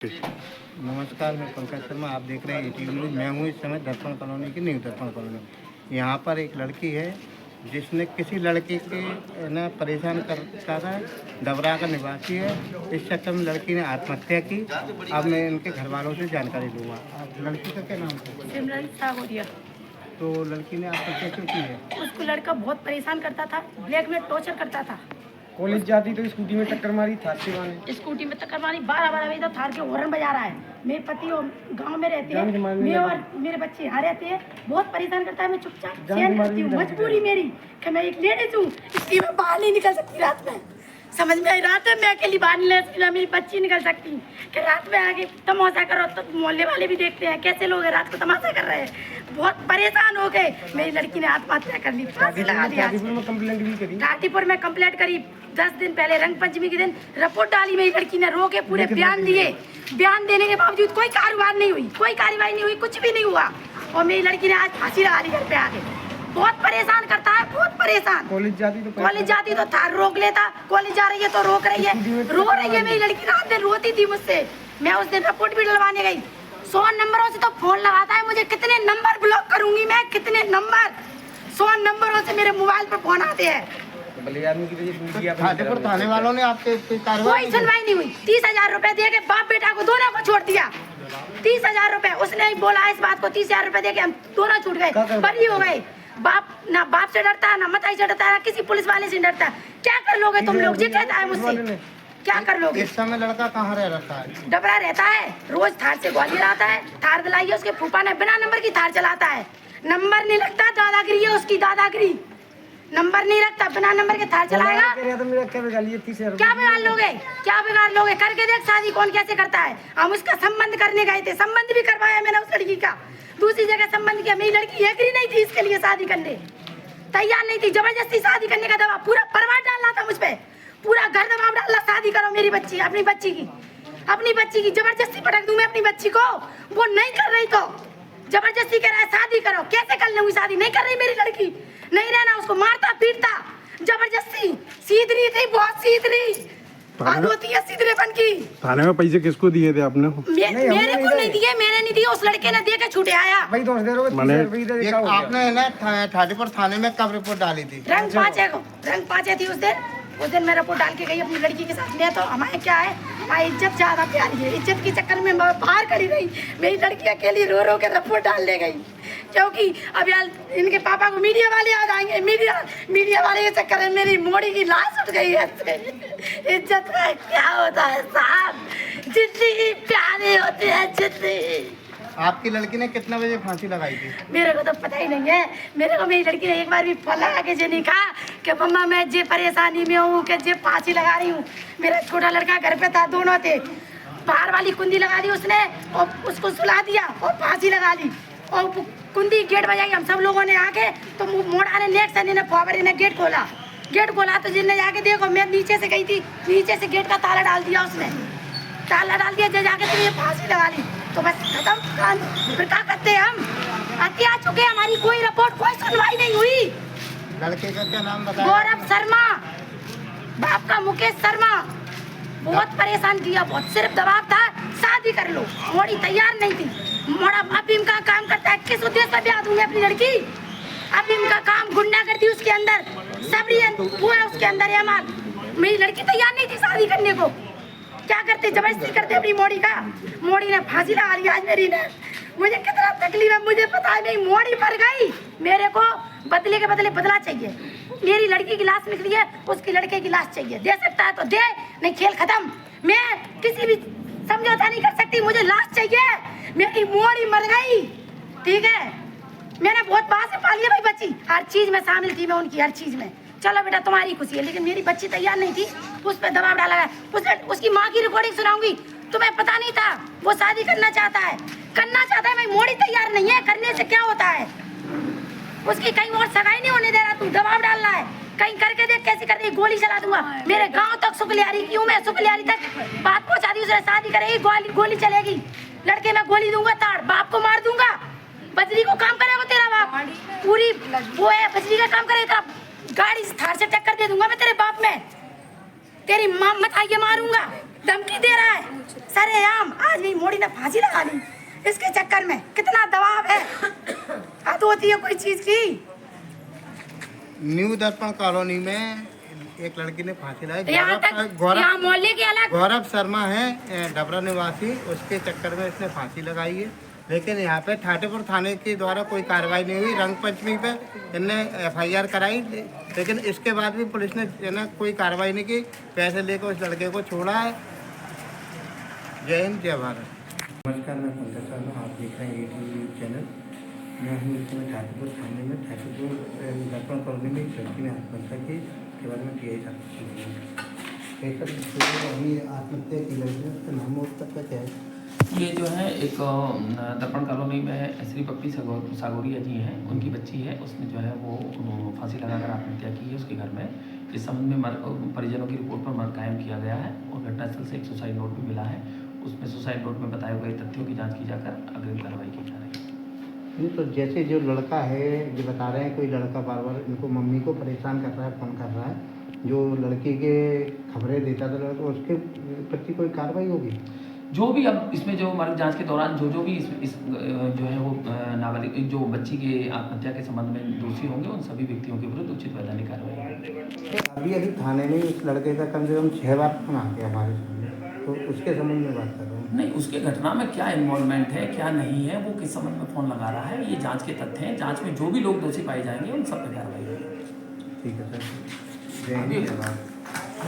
नमस्कार, मैं पंकज शर्मा। आप देख रहे हैं ईटीवी न्यूज़। मैं हूँ इस समय दर्पण कॉलोनी की, न्यू दर्पण कॉलोनी। यहाँ पर एक लड़की है जिसने किसी लड़के के ना परेशान करता था, डबरा का निवासी है। इस चक्कर में लड़की ने आत्महत्या की। अब मैं इनके घर वालों से जानकारी लूँगा। आप लड़की का क्या नाम है? सिमरन सागोरिया। तो लड़की ने आत्महत्या क्यों की है? उसको लड़का बहुत परेशान करता था, ब्लैक में टॉर्चर करता था। कॉलेज जाती तो स्कूटी में टक्कर मारी थार से वाले। स्कूटी में टक्कर मारी, 12 बजे तक थार के हॉर्न बजा रहा है। मेरे पति और गांव में रहते हैं, मैं और मेरे बच्चे यहाँ रहते हैं। बहुत परेशान करता है। मैं चुपचाप सहन करती हूँ। मजबूरी मेरी कि मैं एक लेडीज हूँ, इसलिए मैं बाहर नहीं निकल सकती रात में। समझ में आई? रात में मैं अकेली बाहर नहीं निकल सकती, मेरी बच्ची निकल सकती कि रात में आगे तमाशा करो तो मोहल्ले वाले भी देखते हैं कैसे लोग रात को तमाशा कर रहे हैं। बहुत परेशान हो गए। मेरी लड़की ने आत्महत्या कर ली, फांसी लगा दी। कंप्लेंट भी करी। घाटीपुर में कंप्लेंट करी। 10 दिन पहले रंग पंचमी के दिन रिपोर्ट डाली। मेरी लड़की ने रो के पूरे बयान दिए। बयान देने के बावजूद कोई कार्रवाई नहीं हुई, कोई कार्रवाई नहीं हुई, कुछ भी नहीं हुआ। और मेरी लड़की ने आज फांसी लगा ली घर पे आके। बहुत परेशान करता है, बहुत परेशान। कॉलेज जाती तो थार रोक लेता। कॉलेज जा रही है तो रोक रही है, रो रही है। मेरी लड़की रात दिन रोती थी मुझसे। मैं उस दिन रिपोर्ट भी डलवाने गई। 100 नंबरों से तो फोन लगाता है मुझे। कितने नंबर ब्लॉक करूंगी मैं, कितने नंबर? 100 नंबरों से मेरे मोबाइल पर फोन आते हैं। घाटीपुर थाने वालों ने आपके कोई सुनवाई नहीं हुई। 30,000 रुपए दे के बाप बेटा को दोनों को छोड़ दिया। 30,000 रुपए उसने ही बोला इस बात को। 30,000 रुपए दे के हम दोनों छूट गए, बरी हो गए। बाप ना बाप से डरता है, ना मताई से डरता है, ना किसी पुलिस वाले से डरता है। क्या कर लोगे तुम लोग? ये कहता है मुझसे, क्या कर लोगे? इस समय लड़का कहाँ रहता है? डबरा रहता है। रोज थार से ग्वालियर आता है। थार दिलाई है उसके फूफा ने, बिना नंबर की थार चलाता है। नंबर नहीं लगता, दादागिरी है उसकी, दादागिरी। नंबर नहीं रखता, बिना नंबर के थार चलाएगा। क्या बिगाड़ लोगे? क्या बिगाड़ लोगे? करके देख शादी कौन कैसे करता है। हम उसका संबंध करने गए थे, संबंध भी करवाया मैंने उस लड़की का। दूसरी जगह संबंध किया। मेरी लड़की एग्री नहीं थी इसके लिए, शादी करने तैयार नहीं थी। जबरदस्ती शादी करने का दबाव, पूरा परिवार डालना था मुझ पे, पूरा घर दबाव डालना। शादी करो मेरी बच्ची, अपनी बच्ची की जबरदस्ती पटक दूं मैं अपनी बच्ची को। वो नहीं कर रही तो जबरदस्ती कह रहा है शादी करो। कैसे कर लूंगी शादी? नहीं कर रही मेरी लड़की। नहीं रहना, उसको मारता पीटता जबरदस्ती। सीधरी थी, बहुत सीधरी होती है, सीधरेपन की। थाने में पैसे किसको दिए थे आपने? मेरे को नहीं दिए, मैंने नहीं दिए, उस लड़के ने दे के छूटे आया। आपने ना घाटीपुर थाने में कब रिपोर्ट डाली थी? रंग पाँचे थी उस दिन मैं रिपोर्ट डाल के गई अपनी लड़की के साथ में। तो हमारे क्या है, हमारी इज्जत ज्यादा प्यारी है। इज्जत के चक्कर में मैं बाहर खड़ी रही। मेरी लड़की अकेली रो रो के रिपोर्ट डालने गई, क्योंकि अब यार इनके पापा को मीडिया वाले आ जाएंगे। मीडिया वाले के चक्कर में मेरी मोड़ी की लाश उठ गई है। इज्जत का क्या होता है साहब? जितनी प्यारी होती है जितनी। आपकी लड़की ने कितना बजे फांसी लगाई थी? मेरे को तो पता ही नहीं है। मेरे को मेरी लड़की ने एक बार भी फोन लगा के नहीं कहा कि मम्मा मैं जे परेशानी में हूँ, कि जे फांसी लगा रही हूँ। मेरा छोटा लड़का घर पे था, दोनों थे। बाहर वाली कुंडी लगा दी उसने और उसको सुला दिया और फांसी लगा ली। और कुंडी गेट बजाई हम सब लोगों ने आके। तो मोड़ा ने नेक्स्ट सनी ने फुआवरी ने गेट खोला तो जिनने जाके देखो, मैं नीचे से गई थी, नीचे से गेट का ताला डाल दिया उसने। ताला डाल दिया, जाके तो ये फांसी लगा ली। तो बस खत्म। फिर क्या करते हैं हम? हत्या चुके, हमारी कोई रिपोर्ट, कोई सुनवाई नहीं हुई। लड़के का क्या नाम बताया? गौरव शर्मा, बाप का मुकेश शर्मा। बहुत परेशान किया, बहुत सिर्फ दबाव था शादी कर लो। मोड़ी तैयार नहीं थी। मोड़ा अफीम का काम करता है। किस उद्देश्य से ब्याह दूंगी अपनी लड़की? अफीम का काम, गुंडागर्दी उसके अंदर, सबरी वो है उसके अंदर है। मेरी लड़की तैयार नहीं थी शादी करने को। क्या करते? जबरदस्ती करते अपनी मोड़ी ने फांसी लगा ली आज मेरी ने। मुझे कितना तकलीफ है मुझे पता नहीं। मोड़ी मर गई, मेरे को बदले के बदले बदला चाहिए। मेरी लड़की की लाश निकली है, उसकी लड़के की लाश चाहिए। दे सकता है तो दे, नहीं खेल खत्म। मैं किसी भी समझौता नहीं कर सकती, मुझे लाश चाहिए। मेरी मोड़ी मर गई, ठीक है। मैंने बहुत बात से पाली है भाई बच्ची, हर चीज में शामिल थी मैं उनकी, हर चीज में। चलो बेटा तुम्हारी खुशी है, लेकिन मेरी बच्ची तैयार नहीं थी। उस पर दबाव डाला गया। उसकी माँ की रिकॉर्डिंग सुनाऊंगी। तुम्हें पता नहीं था वो शादी करना चाहता है। भाई मोड़ी तैयार नहीं है, करने से क्या होता है? उसकी कहीं और सगाई नहीं होने दे रहा, तू दबाव डाल रहा है। कहीं करके देख कैसे कर रही, गोली चला दूंगा। मेरे गांव तक सुकलियारी की हूँ मैं, सुकलियारी तक बात पहुंचा दी। उसने शादी करेगी, गोली चलेगी। लड़के में गोली दूंगा, ताड़ बाप को मार दूंगा। बजरी को काम करेगा तेरा बाप, पूरी वो है बजरी का काम करेगा। गाड़ी से थार से टक्कर दे दूंगा मैं तेरे बाप में। तेरी माँ मत आइए मारूंगा। धमकी दे रहा है सरेआम। आज भी मोदी ने फांसी लगा ली इसके चक्कर में। कितना दबाव है, हद होती है कोई चीज की। न्यू दर्पण कॉलोनी में एक लड़की ने फांसी लगाई। यहाँ तक यहाँ मोहल्ले के अलग गौरव शर्मा है डबरा निवासी, उसके चक्कर में इसने फांसी लगाई है। लेकिन यहाँ पे ठाटेपुर थाने के द्वारा कोई कार्रवाई नहीं हुई। रंग पंचमी पे इनने FIR कराई, लेकिन इसके बाद भी पुलिस ने ना कोई कार्रवाई नहीं की। पैसे लेकर उस लड़के को छोड़ा है। जय हिंद, जय भारत। नमस्कार, मैं पंकज शर्मा, आप देख रहे हैं ATV चैनल। मैं हूँ इस समय ठाटेपुर थाने में। ठाटेपुर दर्पण कॉलोनी में एक लड़की ने आत्महत्या की, उसके बाद में PI साहब अभी आत्महत्या की लड़की है, उसका नाम और तक क्या है? ये जो है एक दर्पण कॉलोनी में श्री पप्पी सागोरिया जी हैं, उनकी बच्ची है। उसने जो है वो फांसी लगाकर आत्महत्या की है उसके घर में। इस संबंध में परिजनों की रिपोर्ट पर मर्ग कायम किया गया है और घटनास्थल से एक सुसाइड नोट भी मिला है। उसमें सुसाइड नोट में बताए गए तथ्यों की जाँच की जाकर अग्रिम कार्रवाई की जा रही है। नहीं तो जैसे जो लड़का है, जो बता रहे हैं कोई लड़का बार बार इनको मम्मी को परेशान कर रहा है, फ़ोन कर रहा है, जो लड़की के खबरें देता था लड़का, उसके प्रति कोई कार्रवाई होगी? जो भी अब इसमें जो मर्ग जांच के दौरान जो भी इस जो है वो नाबालिग जो बच्ची के आत्महत्या के संबंध में दोषी होंगे, उन सभी व्यक्तियों के विरुद्ध उचित वैधानिक कार्रवाई होगी। अभी थाने में इस लड़के का कम से कम 6 बार फोन आ गया हमारे सामने, तो उसके संबंध में बात कर रहा हूँ। नहीं, उसके घटना में क्या इन्वॉल्वमेंट है, क्या नहीं है, वो किस संबंध में फ़ोन लगा रहा है, ये जांच के तथ्य हैं। जांच में जो भी लोग दोषी पाए जाएंगे उन सब पर कार्रवाई होगी। ठीक है सर, जय हिंद, जय भारत।